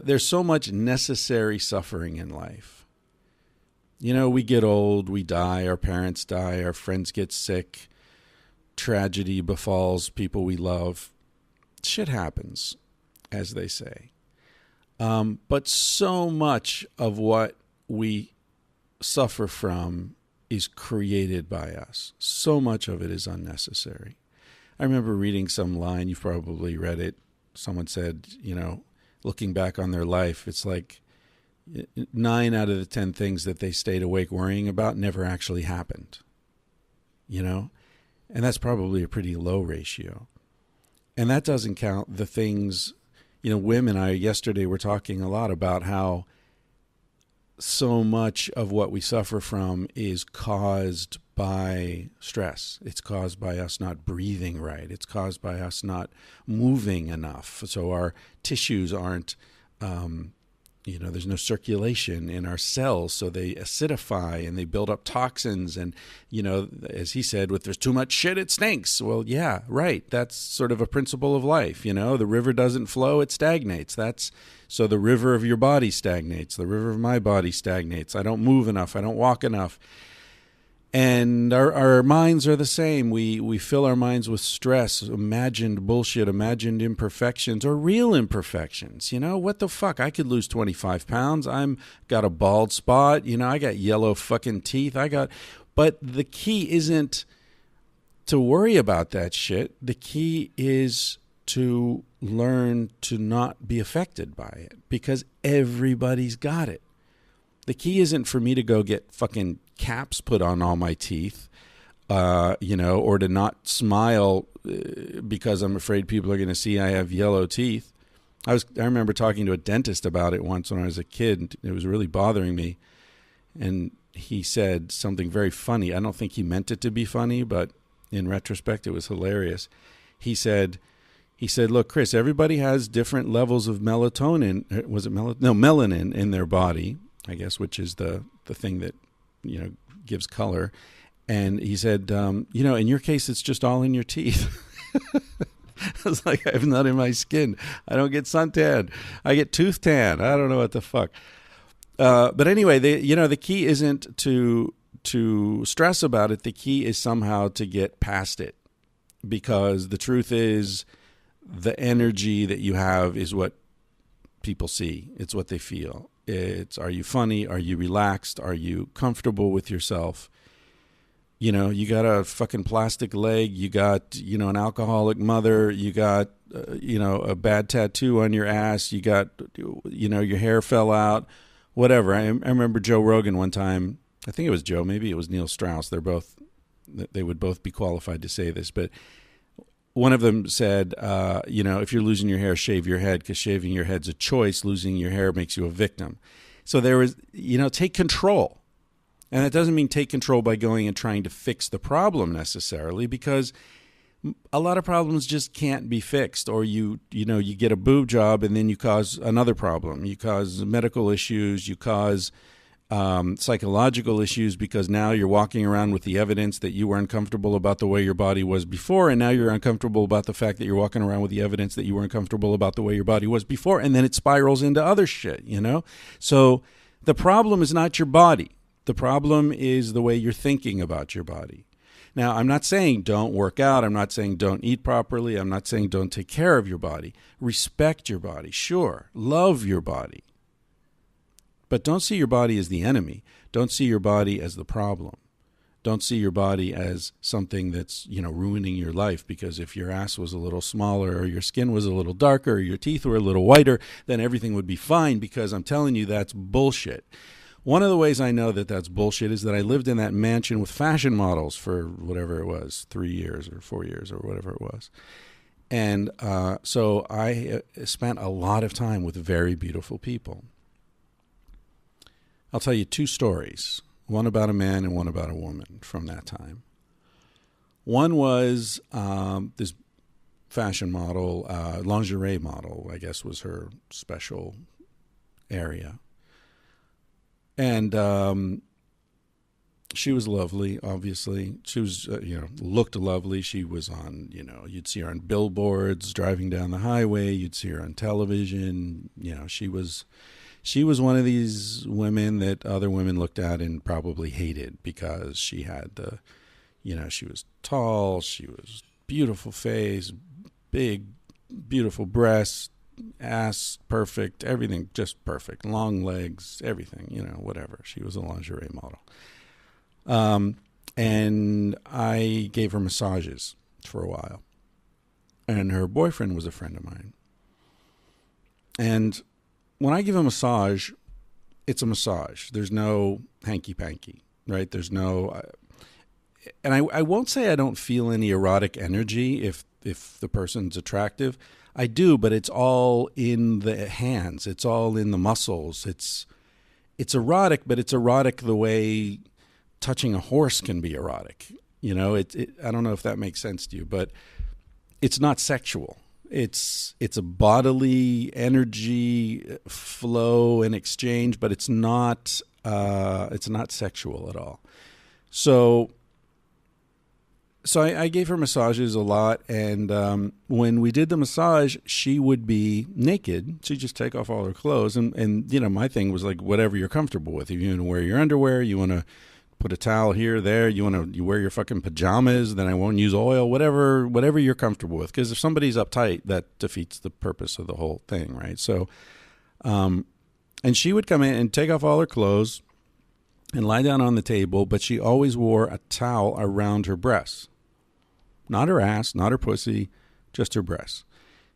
there's so much necessary suffering in life. You know, we get old, we die, our parents die, our friends get sick, tragedy befalls people we love. Shit happens, as they say. But so much of what we suffer from is created by us. So much of it is unnecessary. I remember reading some line, you've probably read it. Someone said, you know, looking back on their life, it's like 9 out of the 10 things that they stayed awake worrying about never actually happened. You know? And that's probably a pretty low ratio. And that doesn't count the things, you know, Wim and I yesterday were talking a lot about how so much of what we suffer from is caused by stress. It's caused by us not breathing right. It's caused by us not moving enough. So our tissues aren't, there's no circulation in our cells. So they acidify and they build up toxins. And, you know, as he said, if there's too much shit, it stinks. Well, yeah, right. That's sort of a principle of life. You know, the river doesn't flow, it stagnates. So the river of your body stagnates. The river of my body stagnates. I don't move enough. I don't walk enough. And our minds are the same. We fill our minds with stress, imagined bullshit, imagined imperfections, or real imperfections. You know, what the fuck? I could lose 25 pounds. Got a bald spot. You know, I got yellow fucking teeth. But the key isn't to worry about that shit. The key is to learn to not be affected by it, because everybody's got it. The key isn't for me to go get fucking caps put on all my teeth, or to not smile because I'm afraid people are going to see I have yellow teeth. I remember talking to a dentist about it once when I was a kid, and it was really bothering me. And he said something very funny. I don't think he meant it to be funny, but in retrospect, it was hilarious. He said, look, Chris, everybody has different levels of melatonin. Was it melanin in their body, I guess, which is the thing that, you know, gives color. And he said, in your case, it's just all in your teeth. I was like, I have none in my skin. I don't get suntan. I get tooth tan. I don't know what the fuck. But anyway, the key isn't to stress about it. The key is somehow to get past it, because the truth is the energy that you have is what people see. It's what they feel. Are you funny? Are you relaxed? Are you comfortable with yourself? You know, you got a fucking plastic leg. You got, an alcoholic mother. You got, a bad tattoo on your ass. You got, your hair fell out, whatever. I remember Joe Rogan one time. I think it was Joe. Maybe it was Neil Strauss. They would both be qualified to say this, but one of them said, if you're losing your hair, shave your head, because shaving your head's a choice. Losing your hair makes you a victim. So there was, take control. And that doesn't mean take control by going and trying to fix the problem necessarily, because a lot of problems just can't be fixed. Or you get a boob job and then you cause another problem. You cause medical issues. You cause psychological issues, because now you're walking around with the evidence that you were uncomfortable about the way your body was before, and now you're uncomfortable about the fact that you're walking around with the evidence that you were uncomfortable about the way your body was before, and then it spirals into other shit, So the problem is not your body. The problem is the way you're thinking about your body. Now, I'm not saying don't work out. I'm not saying don't eat properly. I'm not saying don't take care of your body. Respect your body, sure. Love your body. But don't see your body as the enemy. Don't see your body as the problem. Don't see your body as something that's, ruining your life, because if your ass was a little smaller, or your skin was a little darker, or your teeth were a little whiter, then everything would be fine, because I'm telling you, that's bullshit. One of the ways I know that that's bullshit is that I lived in that mansion with fashion models for whatever it was, 3 years or 4 years or whatever it was. And so I spent a lot of time with very beautiful people. I'll tell you 2 stories, one about a man and one about a woman from that time. One was this fashion model, lingerie model, I guess was her special area. And She was lovely, obviously. She was, looked lovely. She was on, you'd see her on billboards driving down the highway. You'd see her on television. She was one of these women that other women looked at and probably hated because she had she was tall. She was beautiful face, big, beautiful breasts, ass perfect, everything just perfect. Long legs, everything, whatever. She was a lingerie model. And I gave her massages for a while. And her boyfriend was a friend of mine. And when I give a massage, it's a massage. There's no hanky-panky, right? There's no... and I won't say I don't feel any erotic energy if the person's attractive. I do, but it's all in the hands. It's all in the muscles. It's erotic, but it's erotic the way touching a horse can be erotic. I don't know if that makes sense to you, but it's not sexual. It's a bodily energy flow and exchange, but it's not sexual at all. So I gave her massages a lot, and when we did the massage, she would be naked. She'd just take off all her clothes, and my thing was like, whatever you're comfortable with. If you want to wear your underwear, you want to put a towel here, there, you wear your fucking pajamas, then I won't use oil, whatever you're comfortable with. Because if somebody's uptight, that defeats the purpose of the whole thing, right? So, and she would come in and take off all her clothes and lie down on the table, but she always wore a towel around her breasts. Not her ass, not her pussy, just her breasts.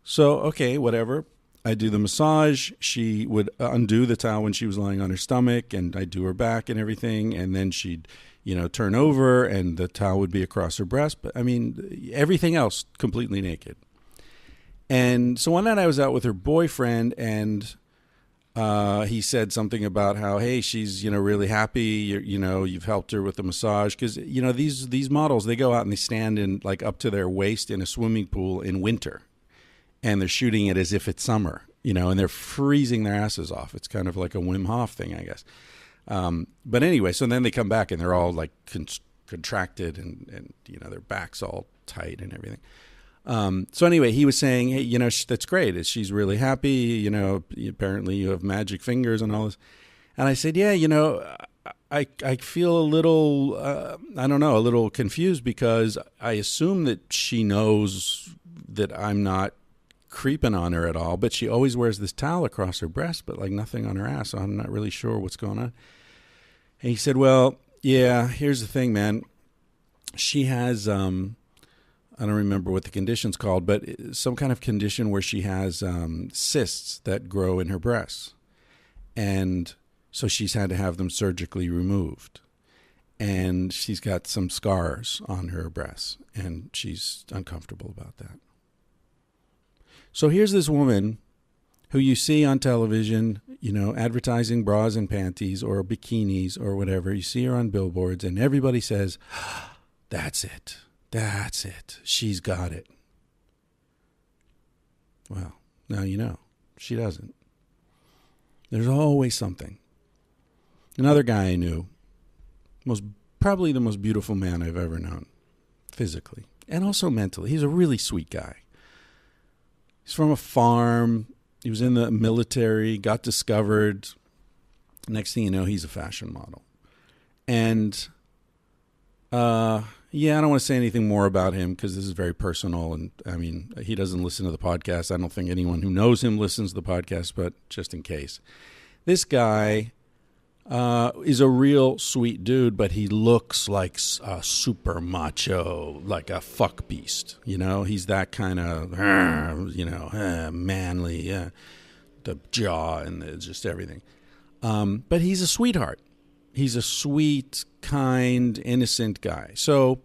So, okay, whatever. I do the massage. She would undo the towel when she was lying on her stomach, and I'd do her back and everything. And then she'd, turn over, and the towel would be across her breast. But, everything else completely naked. And so one night I was out with her boyfriend, and he said something about how, hey, she's, really happy. You've helped her with the massage. Because, these models, they go out and they stand in, like, up to their waist in a swimming pool in winter. And they're shooting it as if it's summer, and they're freezing their asses off. It's kind of like a Wim Hof thing, I guess. But anyway, so then they come back and they're all like contracted and their back's all tight and everything. So anyway, he was saying, hey, that's great. She's really happy. Apparently you have magic fingers and all this. And I said, yeah, I feel a little, a little confused because I assume that she knows that I'm not creeping on her at all, but she always wears this towel across her breast, but like nothing on her ass. So I'm not really sure what's going on. And he said, well, yeah, here's the thing, man. She has, I don't remember what the condition's called, but some kind of condition where she has cysts that grow in her breasts. And so she's had to have them surgically removed. And she's got some scars on her breasts, and she's uncomfortable about that. So here's this woman who you see on television, advertising bras and panties or bikinis or whatever. You see her on billboards and everybody says, that's it. That's it. She's got it. Well, now she doesn't. There's always something. Another guy I knew, probably the most beautiful man I've ever known, physically and also mentally. He's a really sweet guy. He's from a farm. He was in the military, got discovered. Next thing you know, he's a fashion model. And, I don't want to say anything more about him because this is very personal. And, he doesn't listen to the podcast. I don't think anyone who knows him listens to the podcast, but just in case. This guy is a real sweet dude, but he looks like a super macho, like a fuck beast. He's that kind of, manly, the jaw and just everything. But he's a sweetheart. He's a sweet, kind, innocent guy. So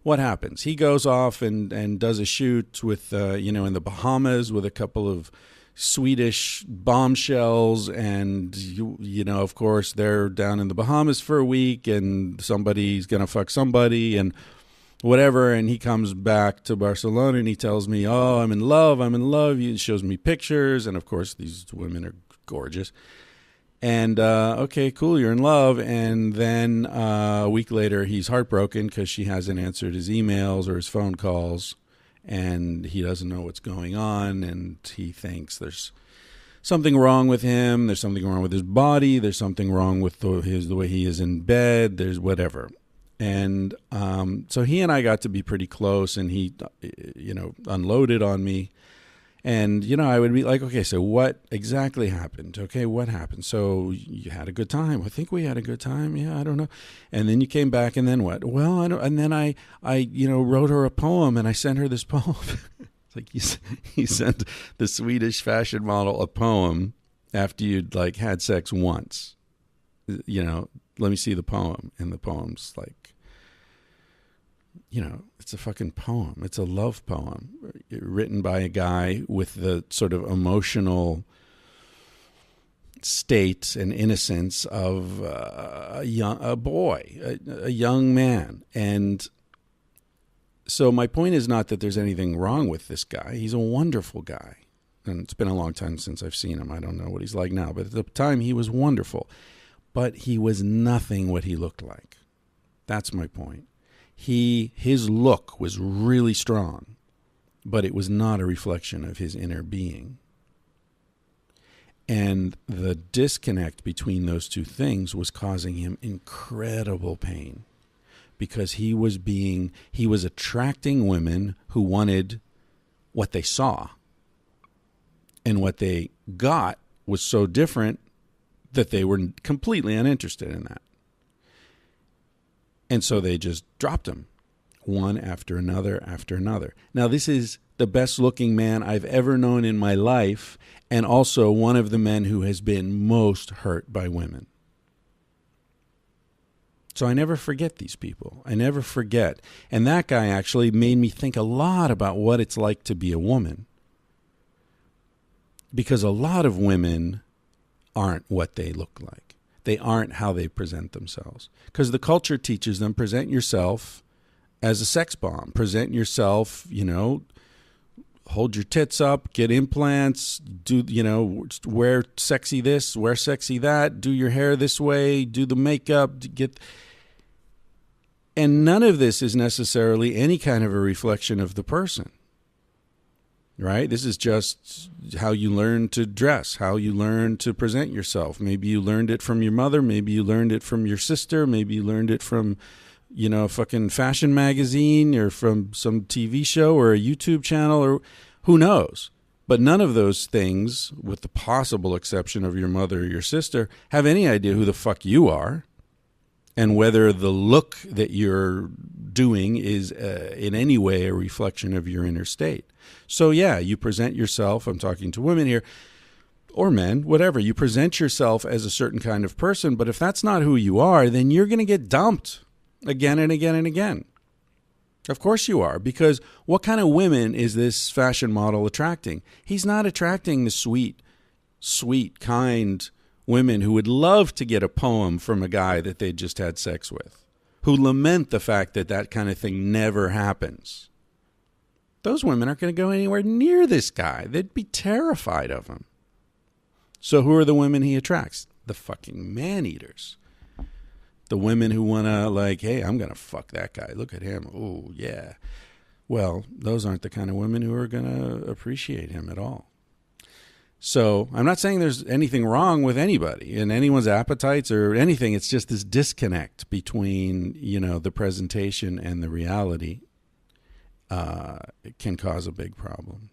what happens? He goes off and does a shoot with, in the Bahamas with a couple of Swedish bombshells, and of course they're down in the Bahamas for a week, and somebody's gonna fuck somebody and whatever, and he comes back to Barcelona and he tells me, oh, I'm in love. He shows me pictures, and of course these women are gorgeous, And okay, cool, you're in love. And then a week later, he's heartbroken because she hasn't answered his emails or his phone calls, and he doesn't know what's going on, and he thinks there's something wrong with him. There's something wrong with his body. There's something wrong with the way he is in bed. There's whatever. And so he and I got to be pretty close, and he, unloaded on me. And, I would be like, okay, so what exactly happened? Okay, what happened? So you had a good time. I think we had a good time. Yeah, I don't know. And then you came back, and then what? Well, I don't. And then I wrote her a poem, and I sent her this poem. It's like he sent the Swedish fashion model a poem after you'd had sex once. Let me see the poem. And the poem's it's a fucking poem. It's a love poem written by a guy with the sort of emotional state and innocence of a young man. And so my point is not that there's anything wrong with this guy. He's a wonderful guy. And it's been a long time since I've seen him. I don't know what he's like now. But at the time, he was wonderful. But he was nothing what he looked like. That's my point. His look was really strong, but it was not a reflection of his inner being. And the disconnect between those two things was causing him incredible pain, because he was attracting women who wanted what they saw, and what they got was so different that they were completely uninterested in that. And so they just dropped him, one after another after another. Now, this is the best looking man I've ever known in my life, and also one of the men who has been most hurt by women. So I never forget these people. I never forget. And that guy actually made me think a lot about what it's like to be a woman. Because a lot of women aren't what they look like. They aren't how they present themselves. Because the culture teaches them, present yourself as a sex bomb. Present yourself, hold your tits up, get implants, wear sexy this, wear sexy that, do your hair this way, do the makeup, and none of this is necessarily any kind of a reflection of the person. Right? This is just how you learn to dress, how you learn to present yourself. Maybe you learned it from your mother. Maybe you learned it from your sister. Maybe you learned it from, a fucking fashion magazine, or from some TV show or a YouTube channel, or who knows. But none of those things, with the possible exception of your mother or your sister, have any idea who the fuck you are, and whether the look that you're doing is in any way a reflection of your inner state. So yeah, you present yourself, I'm talking to women here, or men, whatever, you present yourself as a certain kind of person, but if that's not who you are, then you're going to get dumped again and again and again. Of course you are, because what kind of women is this fashion model attracting? He's not attracting the sweet, kind women who would love to get a poem from a guy that they just had sex with, who lament the fact that that kind of thing never happens. Those women aren't going to go anywhere near this guy. They'd be terrified of him. So who are the women he attracts? The fucking man-eaters. The women who want to hey, I'm going to fuck that guy. Look at him. Oh, yeah. Well, those aren't the kind of women who are going to appreciate him at all. So I'm not saying there's anything wrong with anybody and anyone's appetites or anything. It's just this disconnect between, the presentation and the reality. It can cause a big problem.